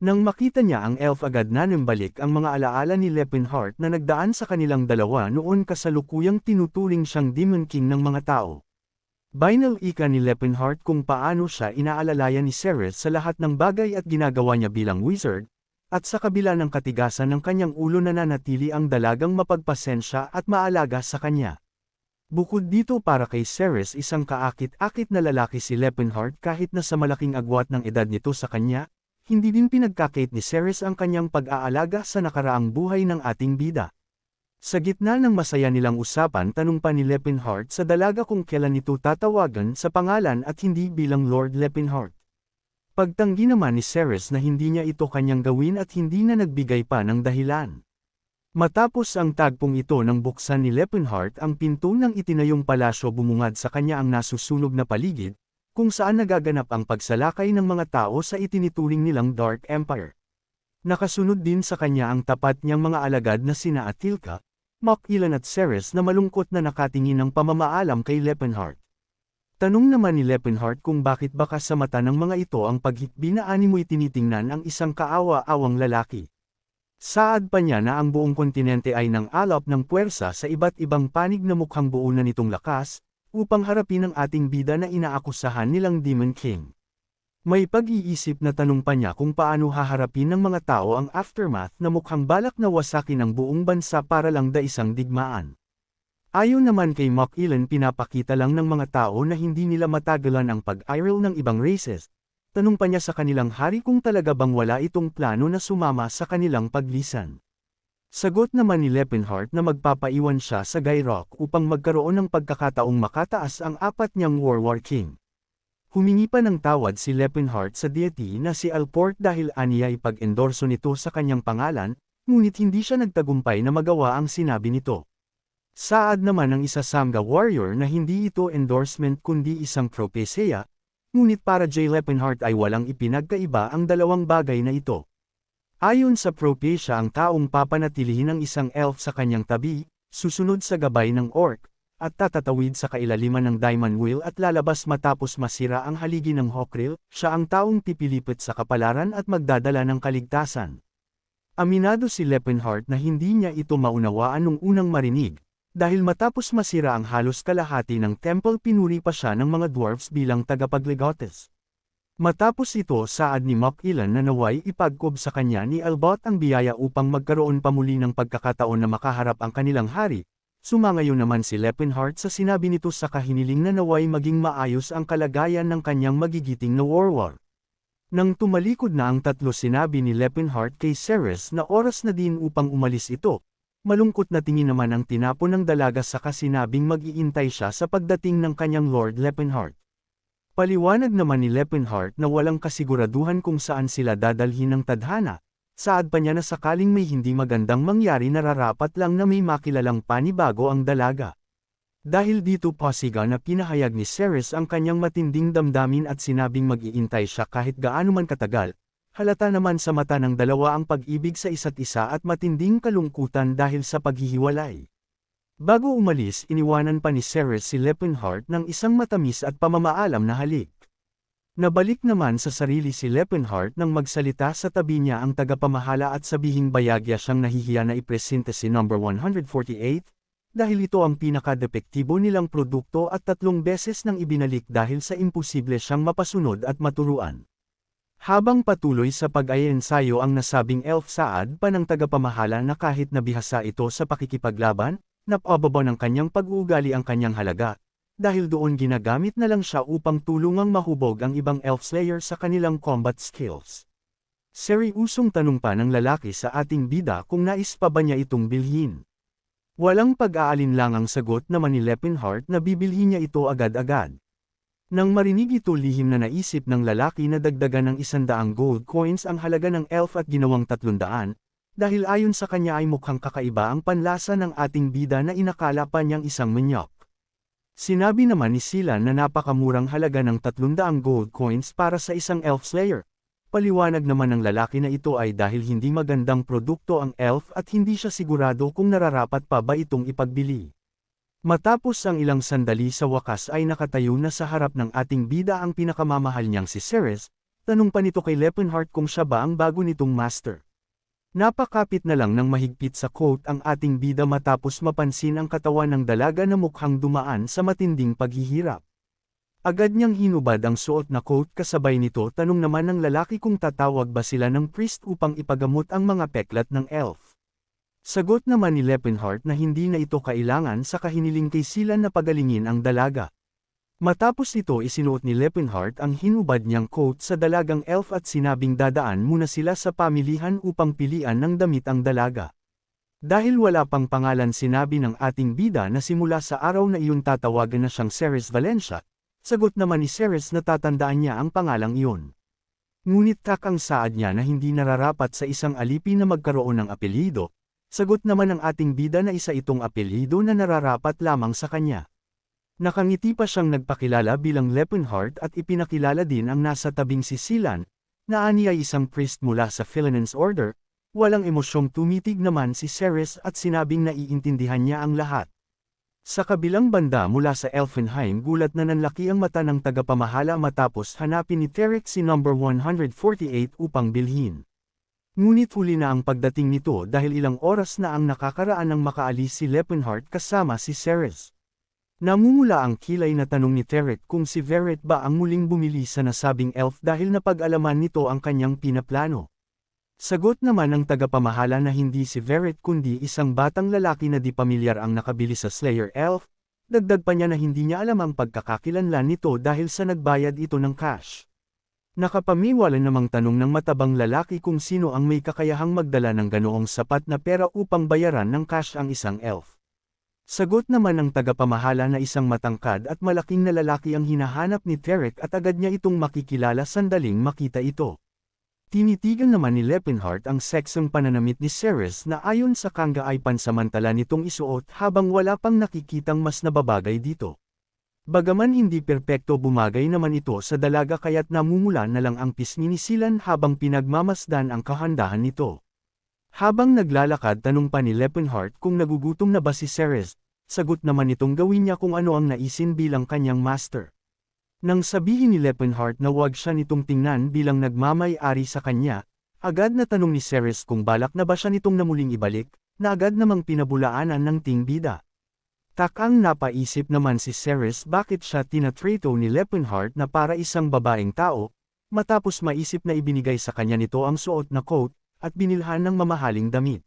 Nang makita niya ang elf agad na nimbalik ang mga alaala ni Lepenhart na nagdaan sa kanilang dalawa noon kasalukuyang tinuturing siyang Demon King ng mga tao. Binal-ika ni Lepenhart kung paano siya inaalalayan ni Ceres sa lahat ng bagay at ginagawa niya bilang wizard, at sa kabila ng katigasan ng kanyang ulo nananatili ang dalagang mapagpasensya at maalaga sa kanya. Bukod dito para kay Ceres isang kaakit-akit na lalaki si Lepenhart kahit na sa malaking agwat ng edad nito sa kanya, hindi din pinagkakait ni Ceres ang kanyang pag-aalaga sa nakaraang buhay ng ating bida. Sa gitna ng masaya nilang usapan tanong pa ni Lepenhart sa dalaga kung kailan ito tatawagan sa pangalan at hindi bilang Lord Lepenhart. Pagtanggi naman ni Ceres na hindi niya ito kanyang gawin at hindi na nagbigay pa ng dahilan. Matapos ang tagpong ito nang buksan ni Lepenhart ang pinto ng itinayong palasyo bumungad sa kanya ang nasusunog na paligid, kung saan nagaganap ang pagsalakay ng mga tao sa itinituring nilang Dark Empire. Nakasunod din sa kanya ang tapat niyang mga alagad na sina Atilka, Mok-Ilan at Ceres na malungkot na nakatingin ng pamamaalam kay Lepenhart. Tanong naman ni Lepenhart kung bakit baka sa mata ng mga ito ang paghitbi na animoy tinitingnan ang isang kaawa-awang lalaki. Saad pa niya na ang buong kontinente ay nang alap ng puwersa sa iba't ibang panig na mukhang buo na nitong lakas, upang harapin ang ating bida na inaakusahan nilang Demon King. May pag-iisip na tanong pa niya kung paano haharapin ng mga tao ang aftermath na mukhang balak na wasakin ang buong bansa para lang daisang digmaan. Ayon naman kay Mok-Ilan pinapakita lang ng mga tao na hindi nila matagalan ang pag-iral ng ibang races. Tanong pa niya sa kanilang hari kung talaga bang wala itong plano na sumama sa kanilang paglisan. Sagot naman ni Lepenhart na magpapaiwan siya sa Gyrock upang magkaroon ng pagkakataong makataas ang apat niyang War King. Humingi pa ng tawad si Lepenhart sa deity na si Alport dahil aniya ipag-endorso nito sa kanyang pangalan, ngunit hindi siya nagtagumpay na magawa ang sinabi nito. Saad naman ng isa Samga warrior na hindi ito endorsement kundi isang propesya, ngunit para J. Lepenhart ay walang ipinagkaiba ang dalawang bagay na ito. Ayon sa propesya ang taong papanatilihin ng isang elf sa kanyang tabi, susunod sa gabay ng orc, at tatatawid sa kailaliman ng Diamond Wheel at lalabas matapos masira ang haligi ng Hawkrill, siya ang taong pipilipit sa kapalaran at magdadala ng kaligtasan. Aminado si Lepenhart na hindi niya ito maunawaan nung unang marinig, dahil matapos masira ang halos kalahati ng temple pinuri pa siya ng mga dwarfs bilang tagapagligotes. Matapos ito saad ni Mok-Ilan na naway ipagkob sa kanya ni Albot ang biyaya upang magkaroon pa muli ng pagkakataon na makaharap ang kanilang hari, sumangayon naman si Lepenhart sa sinabi nito sa kahiniling na naway maging maayos ang kalagayan ng kanyang magigiting na war. Nang tumalikod na ang tatlo sinabi ni Lepenhart kay Ceres na oras na din upang umalis ito, malungkot na tingin naman ang tinapon ng dalaga saka sinabing mag-iintay siya sa pagdating ng kanyang Lord Lepenhart. Paliwanag naman ni Lepenhart na walang kasiguraduhan kung saan sila dadalhin ng tadhana, saad pa niya na sakaling may hindi magandang mangyari nararapat lang na may makilalang panibago ang dalaga. Dahil dito pasiga na pinahayag ni Ceres ang kanyang matinding damdamin at sinabing mag-iintay siya kahit gaano man katagal, halata naman sa mata ng dalawa ang pag-ibig sa isa't isa at matinding kalungkutan dahil sa paghihiwalay. Bago umalis iniwanan pa ni Ceres si Lepenhart ng isang matamis at pamamaalam na halik. Nabalik naman sa sarili si Lepenhart nang magsalita sa tabi niya ang tagapamahala at sabihing bayagya siyang nahihiya na ipresente si No. 148, dahil ito ang pinaka-depektibo nilang produkto at 3 beses nang ibinalik dahil sa imposible siyang mapasunod at maturuan. Habang patuloy sa pag-aensayo ang nasabing elf saad pa ng tagapamahala na kahit nabihasa ito sa pakikipaglaban, napababa ng kanyang pag-uugali ang kanyang halaga, dahil doon ginagamit na lang siya upang tulungang mahubog ang ibang elf slayer sa kanilang combat skills. Seryusong tanong pa ng lalaki sa ating bida kung nais pa ba niya itong bilhin. Walang pag-aalin lang ang sagot naman ni Lepenhart na bibilhin niya ito agad-agad. Nang marinig ito lihim na naisip ng lalaki na dagdagan ng 100 gold coins ang halaga ng elf at ginawang 300, dahil ayon sa kanya ay mukhang kakaiba ang panlasa ng ating bida na inakala pa niyang isang menyok. Sinabi naman ni Silan na napakamurang halaga ng 300 gold coins para sa isang elf slayer. Paliwanag naman ng lalaki na ito ay dahil hindi magandang produkto ang elf at hindi siya sigurado kung nararapat pa ba itong ipagbili. Matapos ang ilang sandali sa wakas ay nakatayo na sa harap ng ating bida ang pinakamamahal niyang si Ceres, Tanong pa nito kay Lepenhart kung siya ba ang bago nitong master. Napakapit na lang ng mahigpit sa coat ang ating bida matapos mapansin ang katawan ng dalaga na mukhang dumaan sa matinding paghihirap. Agad niyang hinubad ang suot na coat kasabay nito tanong naman ng lalaki kung tatawag ba sila ng priest upang ipagamot ang mga peklat ng elf. Sagot naman ni Lepenhart na hindi na ito kailangan sa kahiniling kay Silan na pagalingin ang dalaga. Matapos ito isinuot ni Lepenhart ang hinubad niyang coat sa dalagang elf at sinabing dadaan muna sila sa pamilihan upang pilian ng damit ang dalaga. Dahil wala pang pangalan sinabi ng ating bida na simula sa araw na iyon tatawagan na siyang Ceres Valencia, sagot naman ni Ceres na tatandaan niya ang pangalang iyon. Ngunit takang saad niya na hindi nararapat sa isang alipin na magkaroon ng apelyido, sagot naman ng ating bida na isa itong apelyido na nararapat lamang sa kanya. Nakangiti pa siyang nagpakilala bilang Lepenhart at ipinakilala din ang nasa tabing si Silan, na ani ay isang priest mula sa Philinen's Order. Walang emosyong tumitig naman si Ceres at sinabing naiintindihan niya ang lahat. Sa kabilang banda mula sa Elfenheim gulat na nanlaki ang mata ng tagapamahala matapos hanapin ni Terek si number 148 upang bilhin. Ngunit huli na ang pagdating nito dahil ilang oras na ang nakakaraan nang makaalis si Lepenhart kasama si Ceres. Namumula ang kilay na tanong ni Terek kung si Verret ba ang muling bumili sa nasabing elf dahil napag-alaman nito ang kanyang pinaplano. Sagot naman ng tagapamahala na hindi si Verret kundi isang batang lalaki na di pamilyar ang nakabili sa Slayer Elf, dagdag pa niya na hindi niya alam ang pagkakakilanlan nito dahil sa nagbayad ito ng cash. Nakapamiwala namang tanong ng matabang lalaki kung sino ang may kakayahang magdala ng ganoong sapat na pera upang bayaran ng cash ang isang elf. Sagot naman ng tagapamahala na isang matangkad at malaking na lalaki ang hinahanap ni Terek at agad niya itong makikilala sandaling makita ito. Tinitigan naman ni Lepenhart ang seksong pananamit ni Ceres na ayon sa kanga ay pansamantala nitong isuot habang wala pang nakikitang mas nababagay dito. Bagaman hindi perpekto bumagay naman ito sa dalaga kaya't namumula na lang ang pisngi ni Silan habang pinagmamasdan ang kahandahan nito. Habang naglalakad tanong pa ni Lepenhart kung nagugutom na ba si Ceres, sagot naman nitong gawin niya kung ano ang naisin bilang kanyang master. Nang sabihin ni Lepenhart na huwag siya nitong tingnan bilang nagmamay-ari sa kanya, agad na tanong ni Ceres kung balak na ba siya nitong namuling ibalik, na agad namang pinabulaanan ng tingbida. Takang napaisip naman si Ceres bakit siya tinatrato ni Lepenhart na para isang babaeng tao, matapos maisip na ibinigay sa kanya nito ang suot na coat, at binilhan ng mamahaling damit.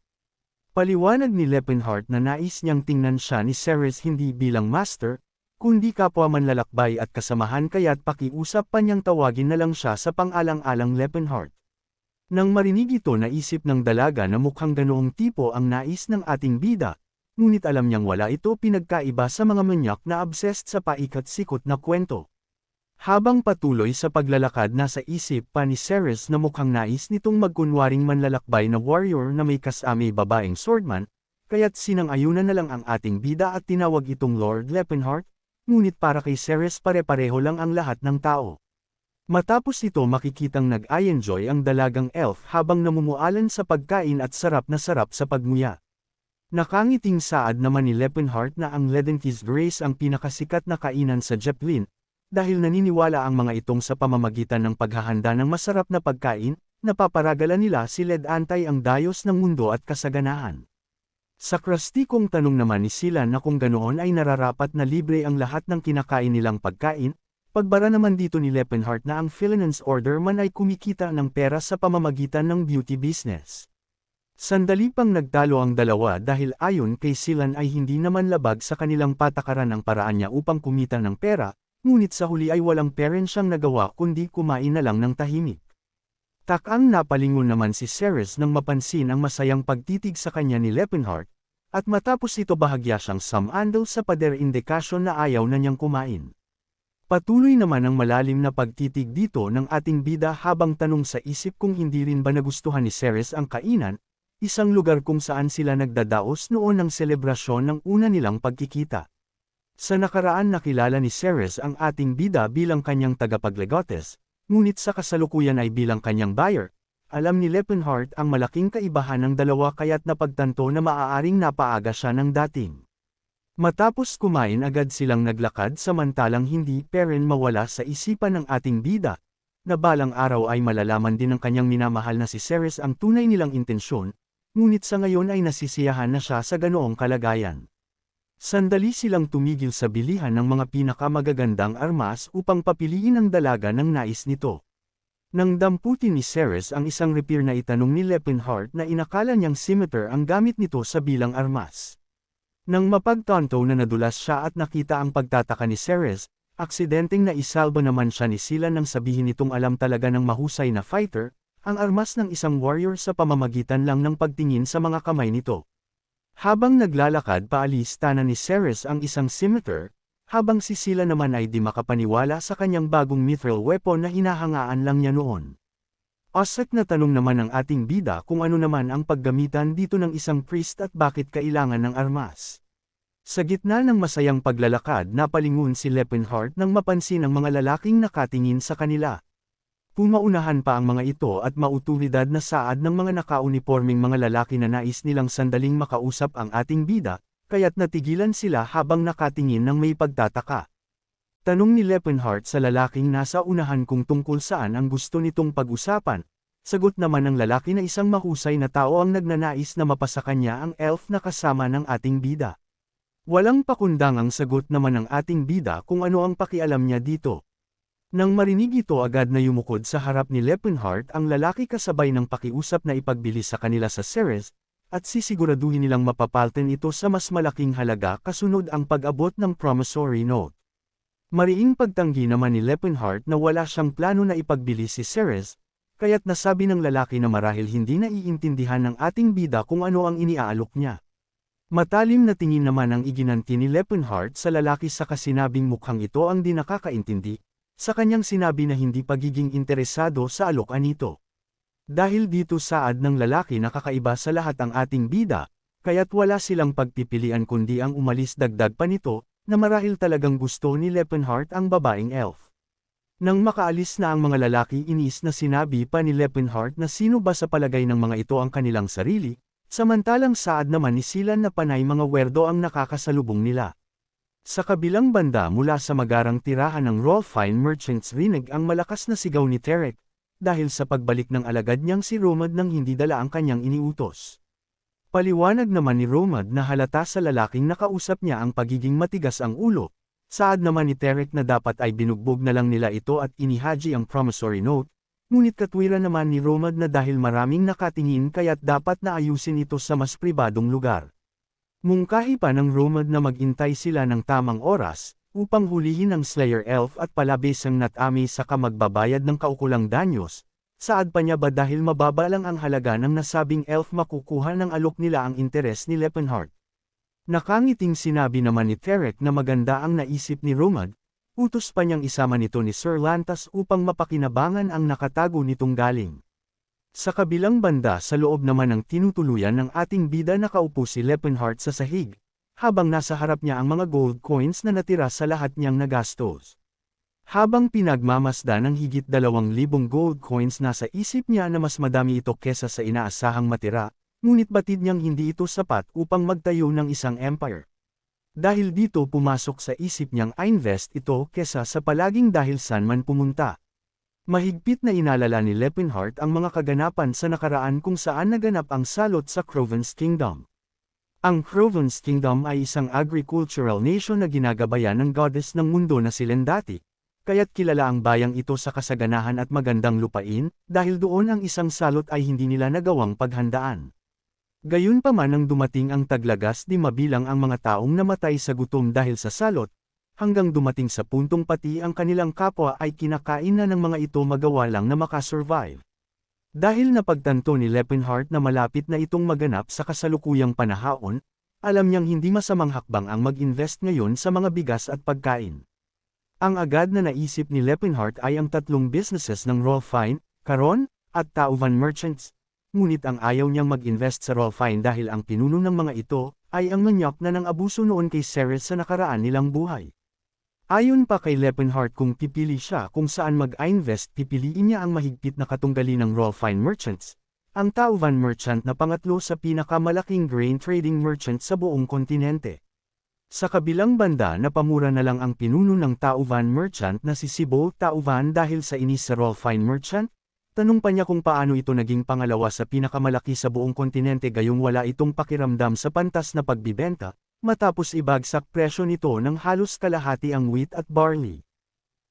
Paliwanag ni Lepenhart na nais niyang tingnan siya ni Ceres hindi bilang master, kundi kapwa manlalakbay at kasamahan kaya't pakiusap pa niyang tawagin na lang siya sa pang-alang-alang Lepenhart. Nang marinig ito naisip ng dalaga na mukhang ganoong tipo ang nais ng ating bida, ngunit alam niyang wala ito pinagkaiba sa mga manyak na obsessed sa paikat-sikot na kwento. Habang patuloy sa paglalakad nasa isip pa ni Ceres na mukhang nais nitong magkunwaring manlalakbay na warrior na may kasami babaeng swordman, kaya't sinang-ayunan na lang ang ating bida at tinawag itong Lord Lepenhart, ngunit para kay Ceres pare-pareho lang ang lahat ng tao. Matapos ito makikitang nag-i-enjoy ang dalagang elf habang namumualan sa pagkain at sarap na sarap sa pagmuya. Nakangiting saad naman ni Lepenhart na ang Ledentis Grace ang pinakasikat na kainan sa Jeplin, dahil naniniwala ang mga itong sa pamamagitan ng paghahanda ng masarap na pagkain, napaparagalan nila si Led Antay ang dayos ng mundo at kasaganahan. Sa krustikong tanong naman ni Silan na kung ganoon ay nararapat na libre ang lahat ng kinakain nilang pagkain, pagbara naman dito ni Lepenhart na ang Philinen's Order man ay kumikita ng pera sa pamamagitan ng beauty business. Sandali pang nagtalo ang dalawa dahil ayon kay Silan ay hindi naman labag sa kanilang patakaran ang paraan niya upang kumita ng pera, ngunit sa huli ay walang parent siyang nagawa kundi kumain na lang ng tahimik. Takang napalingon naman si Ceres nang mapansin ang masayang pagtitig sa kanya ni Lepenhart, at matapos ito bahagya siyang sumandal sa pader indikasyon na ayaw na niyang kumain. Patuloy naman ang malalim na pagtitig dito ng ating bida habang tanong sa isip kung hindi rin ba nagustuhan ni Ceres ang kainan, isang lugar kung saan sila nagdadaos noon ng selebrasyon ng una nilang pagkikita. Sa nakaraan nakilala ni Ceres ang ating bida bilang kanyang tagapaglegotes, ngunit sa kasalukuyan ay bilang kanyang buyer. Alam ni Lepenhart ang malaking kaibahan ng dalawa kaya't napagtanto na maaaring napaaga siya ng dating. Matapos kumain agad silang naglakad samantalang hindi pa rin mawala sa isipan ng ating bida, na balang araw ay malalaman din ng kanyang minamahal na si Ceres ang tunay nilang intensyon, ngunit sa ngayon ay nasisiyahan na siya sa ganoong kalagayan. Sandali silang tumigil sa bilihan ng mga pinakamagagandang armas upang papiliin ang dalaga ng nais nito. Nang damputin ni Ceres ang isang rapier na itanong ni Leppinheart na inakala niyang scimitar ang gamit nito sa bilang armas. Nang mapagtanto na nadulas siya at nakita ang pagtataka ni Ceres, aksidenteng naisalba naman siya ni Sila nang sabihin nitong alam talaga ng mahusay na fighter, ang armas ng isang warrior sa pamamagitan lang ng pagtingin sa mga kamay nito. Habang naglalakad paalis tanan ni Ceres ang isang scimitar, habang si Sila naman ay di makapaniwala sa kanyang bagong mithril weapon na hinahangaan lang niya noon. Asak na tanong naman ng ating bida kung ano naman ang paggamitan dito ng isang priest at bakit kailangan ng armas. Sa gitna ng masayang paglalakad napalingon si Leppinheart nang mapansin ang mga lalaking nakatingin sa kanila. Pumaunahan pa ang mga ito at mauturidad na saad ng mga nakauniporming mga lalaki na nais nilang sandaling makausap ang ating bida, kaya't natigilan sila habang nakatingin ng may pagtataka. Tanong ni Leppinheart sa lalaking nasa unahan kung tungkol saan ang gusto nitong pag-usapan, sagot naman ng lalaki na isang mahusay na tao ang nagnanais na mapasa kanya ang elf na kasama ng ating bida. Walang pakundangang sagot naman ng ating bida kung ano ang pakialam niya dito. Nang marinig ito agad na yumukod sa harap ni Leppinheart ang lalaki kasabay ng pakiusap na ipagbili sa kanila sa Ceres, at sisiguraduhin nilang mapapalten ito sa mas malaking halaga kasunod ang pag-abot ng promissory note. Mariing pagtanggi naman ni Leppinheart na wala siyang plano na ipagbili si Ceres, kaya't nasabi ng lalaki na marahil hindi naiintindihan ng ating bida kung ano ang iniaalok niya. Matalim na tingin naman ang iginanti ni Leppinheart sa lalaki sa kasinabing mukhang ito ang di nakakaintindi, sa kanyang sinabi na hindi pagiging interesado sa alokan nito. Dahil dito saad ng lalaki na kakaiba sa lahat ang ating bida, kaya't wala silang pagpipilian kundi ang umalis dagdag pa nito, na marahil talagang gusto ni Leppinheart ang babaeng elf. Nang makaalis na ang mga lalaki iniis na sinabi pa ni Leppinheart na sino ba sa palagay ng mga ito ang kanilang sarili, samantalang saad naman ni Sila na panay mga werdo ang nakakasalubong nila. Sa kabilang banda mula sa magarang tirahan ng Rolfine Merchants rinig ang malakas na sigaw ni Terek, dahil sa pagbalik ng alagad niyang si Romad nang hindi dala ang kanyang iniutos. Paliwanag naman ni Romad na halata sa lalaking nakausap niya ang pagiging matigas ang ulo, saad naman ni Terek na dapat ay binugbog na lang nila ito at inihaji ang promissory note, ngunit katwiran naman ni Romad na dahil maraming nakatingin kaya't dapat na ayusin ito sa mas pribadong lugar. Mungkahi pa ng Romad na magintay sila ng tamang oras, upang hulihin ang Slayer Elf at palabis ang Natami saka magbabayad ng kaukulang danyos, saad pa niya ba dahil mababa lang ang halaga ng nasabing elf makukuha ng alok nila ang interes ni Leppinheart. Nakangiting sinabi naman ni Terek na maganda ang naisip ni Romad, utos pa niyang isama nito ni Sir Lantas upang mapakinabangan ang nakatago nitong galing. Sa kabilang banda sa loob naman ng tinutuluyan ng ating bida nakaupo si Leppinheart sa sahig, habang nasa harap niya ang mga gold coins na natira sa lahat niyang nagastos. Habang pinagmamasda ng higit 2,000 gold coins nasa isip niya na mas madami ito kesa sa inaasahang matira, ngunit batid niyang hindi ito sapat upang magtayo ng isang empire. Dahil dito pumasok sa isip niyang i-invest ito kesa sa palaging dahil saan man pumunta. Mahigpit na inalala ni Leppinheart ang mga kaganapan sa nakaraan kung saan naganap ang salot sa Croven's Kingdom. Ang Croven's Kingdom ay isang agricultural nation na ginagabayan ng goddess ng mundo na si Lendati, kaya't kilala ang bayang ito sa kasaganahan at magandang lupain, dahil doon ang isang salot ay hindi nila nagawang paghandaan. Gayunpaman nang dumating ang taglagas di mabilang ang mga taong namatay sa gutom dahil sa salot, hanggang dumating sa puntong pati ang kanilang kapwa ay kinakain na ng mga ito magawa lang na makasurvive. Dahil napagtanto ni Leppinheart na malapit na itong maganap sa kasalukuyang panahon, alam niyang hindi masamang hakbang ang mag-invest ngayon sa mga bigas at pagkain. Ang agad na naisip ni Leppinheart ay ang tatlong businesses ng Rolfine, Caron, at Tauvan Merchants, ngunit ang ayaw niyang mag-invest sa Rolfine dahil ang pinuno ng mga ito ay ang manyak na ng abuso noon kay Ceres sa nakaraan nilang buhay. Ayon pa kay Leppinheart kung pipili siya kung saan mag-invest pipiliin niya ang mahigpit na katunggali ng Rolfine Merchants, ang Tauvan Merchant na pangatlo sa pinakamalaking grain trading merchant sa buong kontinente. Sa kabilang banda napamura na lang ang pinuno ng Tauvan Merchant na si Sibo Tauvan dahil sa inis sa Rolfine Merchant. Tanong pa niya kung paano ito naging pangalawa sa pinakamalaki sa buong kontinente gayong wala itong pakiramdam sa pantas na pagbibenta, matapos ibagsak presyo nito ng halos kalahati ang wheat at barley.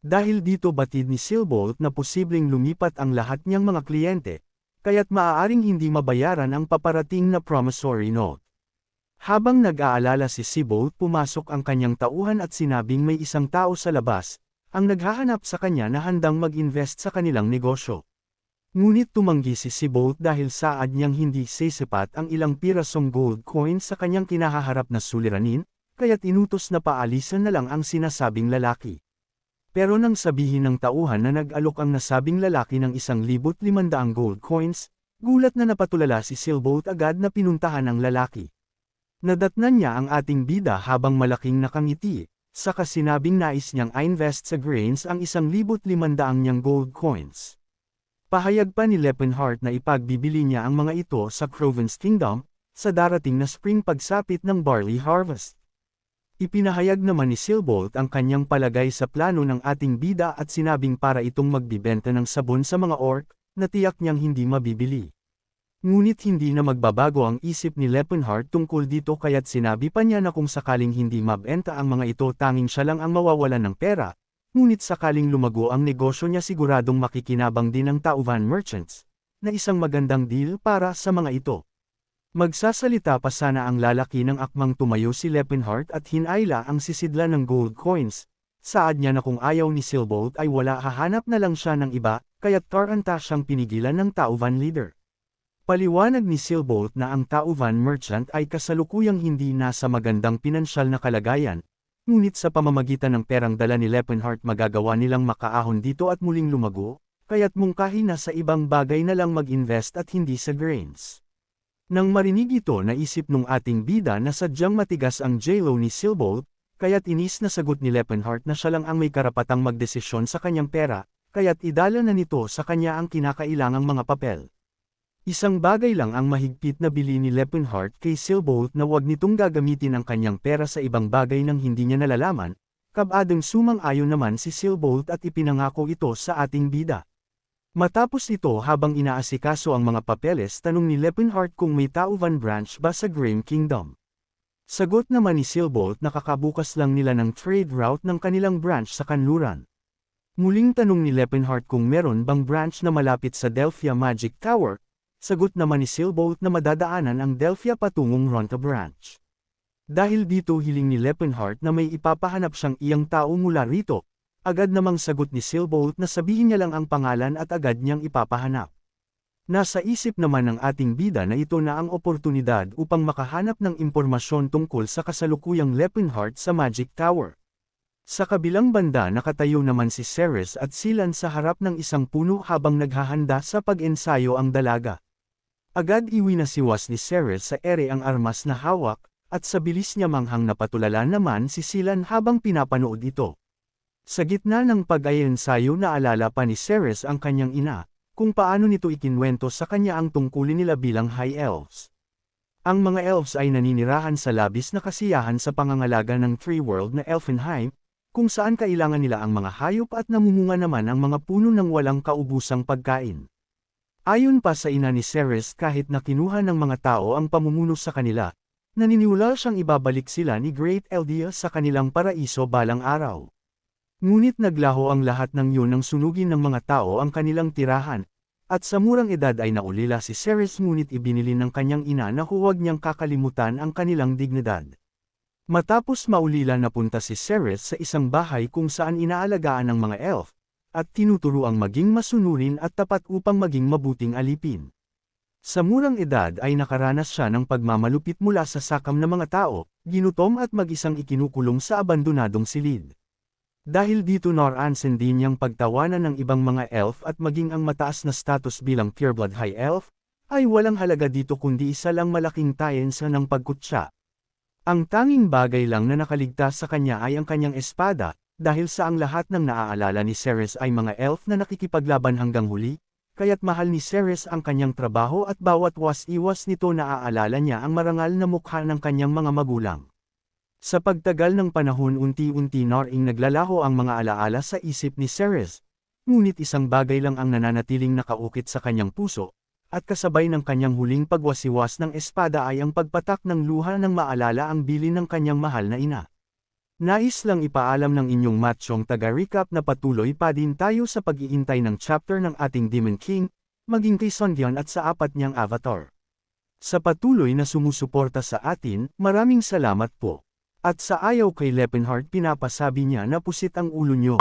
Dahil dito batid ni Silbolt na posibleng lumipat ang lahat niyang mga kliyente, kaya't maaaring hindi mabayaran ang paparating na promissory note. Habang nag-aalala si Silbolt pumasok ang kanyang tauhan at sinabing may isang tao sa labas, ang naghahanap sa kanya na handang mag-invest sa kanilang negosyo. Ngunit tumanggi si Silbolt dahil saad niyang hindi sisipat ang ilang pirasong gold coins sa kanyang kinahaharap na suliranin, kaya't inutos na paalisan na lang ang sinasabing lalaki. Pero nang sabihin ng tauhan na nag-alok ang nasabing lalaki ng 1,500 gold coins, gulat na napatulala si Silbolt agad na pinuntahan ang lalaki. Nadatnan niya ang ating bida habang malaking nakangiti, saka sinabing nais niyang i-invest sa grains ang 1,500 niyang gold coins. Pahayag pa ni Lepenhart na ipagbibili niya ang mga ito sa Croven's Kingdom, sa darating na spring pagsapit ng barley harvest. Ipinahayag naman ni Silbolt ang kanyang palagay sa plano ng ating bida at sinabing para itong magbibenta ng sabon sa mga orc, na tiyak niyang hindi mabibili. Ngunit hindi na magbabago ang isip ni Lepenhart tungkol dito kaya't sinabi pa niya na kung sakaling hindi mabenta ang mga ito tanging siya lang ang mawawalan ng pera, ngunit sakaling lumago ang negosyo niya siguradong makikinabang din ang Tauvan Merchants, na isang magandang deal para sa mga ito. Magsasalita pa sana ang lalaki ng akmang tumayo si Lepenhart at hinayla ang sisidla ng gold coins. Saad niya na kung ayaw ni Silbolt ay wala hahanap na lang siya ng iba, kaya't taranta siyang pinigilan ng Tauvan leader. Paliwanag ni Silbolt na ang Tauvan Merchant ay kasalukuyang hindi nasa magandang pinansyal na kalagayan, ngunit sa pamamagitan ng perang dala ni Lepenhart magagawa nilang makaahon dito at muling lumago, kaya't mungkahi na sa ibang bagay na lang mag-invest at hindi sa grains. Nang marinig ito naisip nung ating bida na sadyang matigas ang jelo ni Silbolt, kaya't inis na sagot ni Lepenhart na siya lang ang may karapatang magdesisyon sa kanyang pera, kaya't idala na nito sa kanya ang kinakailangang mga papel. Isang bagay lang ang mahigpit na bili ni Lepenhart kay Silbolt na wag nitong gagamitin ang kanyang pera sa ibang bagay nang hindi niya nalalaman, kabadang sumang-ayon naman si Silbolt at ipinangako ito sa ating bida. Matapos ito habang inaasikaso ang mga papeles tanong ni Lepenhart kung may Tauvan branch ba sa Grim Kingdom. Sagot naman ni Silbolt na kakabukas lang nila ng trade route ng kanilang branch sa kanluran. Muling tanong ni Lepenhart kung meron bang branch na malapit sa Delphia Magic Tower, sagot naman ni Silbolt na madadaanan ang Delphia patungong Ronta branch. Dahil dito hiling ni Lepenhart na may ipapahanap siyang iyang tao mula rito, agad namang sagot ni Silbolt na sabihin niya lang ang pangalan at agad niyang ipapahanap. Nasa isip naman ng ating bida na ito na ang oportunidad upang makahanap ng impormasyon tungkol sa kasalukuyang Lepenhart sa Magic Tower. Sa kabilang banda nakatayo naman si Ceres at Silan sa harap ng isang puno habang naghahanda sa pag-ensayo ang dalaga. Agad iwinasiwas ni Ceres sa ere ang armas na hawak, at sa bilis niya manghang napatulala naman si Silan habang pinapanood ito. Sa gitna ng pag-ayensayo naalala pa ni Ceres ang kanyang ina, kung paano nito ikinwento sa kanya ang tungkulin nila bilang High Elves. Ang mga elves ay naninirahan sa labis na kasiyahan sa pangangalaga ng Tree World na Elfenheim, kung saan kailangan nila ang mga hayop at namumunga naman ang mga puno ng walang kaubusang pagkain. Ayon pa sa ina ni Ceres kahit na kinuha ng mga tao ang pamumuno sa kanila, naniniwala siyang ibabalik sila ni Great Eldia sa kanilang paraiso balang araw. Ngunit naglaho ang lahat ng yun nang sunugin ng mga tao ang kanilang tirahan, at sa murang edad ay naulila si Ceres ngunit ibinili ng kanyang ina na huwag niyang kakalimutan ang kanilang dignidad. Matapos maulila napunta si Ceres sa isang bahay kung saan inaalagaan ng mga elf, at tinuturuang maging masunurin at tapat upang maging mabuting alipin. Sa murang edad ay nakaranas siya ng pagmamalupit mula sa sakam ng mga tao, ginutom at mag-isang ikinukulong sa abandonadong silid. Dahil dito naransin din niyang pagtawanan ng ibang mga elf at maging ang mataas na status bilang pureblood high elf, ay walang halaga dito kundi isa lang malaking tayensa ng pagkutsa. Ang tanging bagay lang na nakaligtas sa kanya ay ang kanyang espada, dahil sa ang lahat ng naaalala ni Ceres ay mga elf na nakikipaglaban hanggang huli, kaya't mahal ni Ceres ang kanyang trabaho at bawat was-iwas nito naaalala niya ang marangal na mukha ng kanyang mga magulang. Sa pagtagal ng panahon unti-unti na ring naglalaho ang mga alaala sa isip ni Ceres. Ngunit isang bagay lang ang nananatiling nakaukit sa kanyang puso, at kasabay ng kanyang huling pagwasiwas ng espada ay ang pagpatak ng luha ng maalala ang bilin ng kanyang mahal na ina. Nais lang ipaalam ng inyong matchong taga-recap na patuloy pa din tayo sa pag-iintay ng chapter ng ating Demon King, maging kay Sungyeon at sa apat niyang avatar. Sa patuloy na sumusuporta sa atin, maraming salamat po. At sa ayaw kay Lepenhart pinapasabi niya na pusit ang ulo nyo.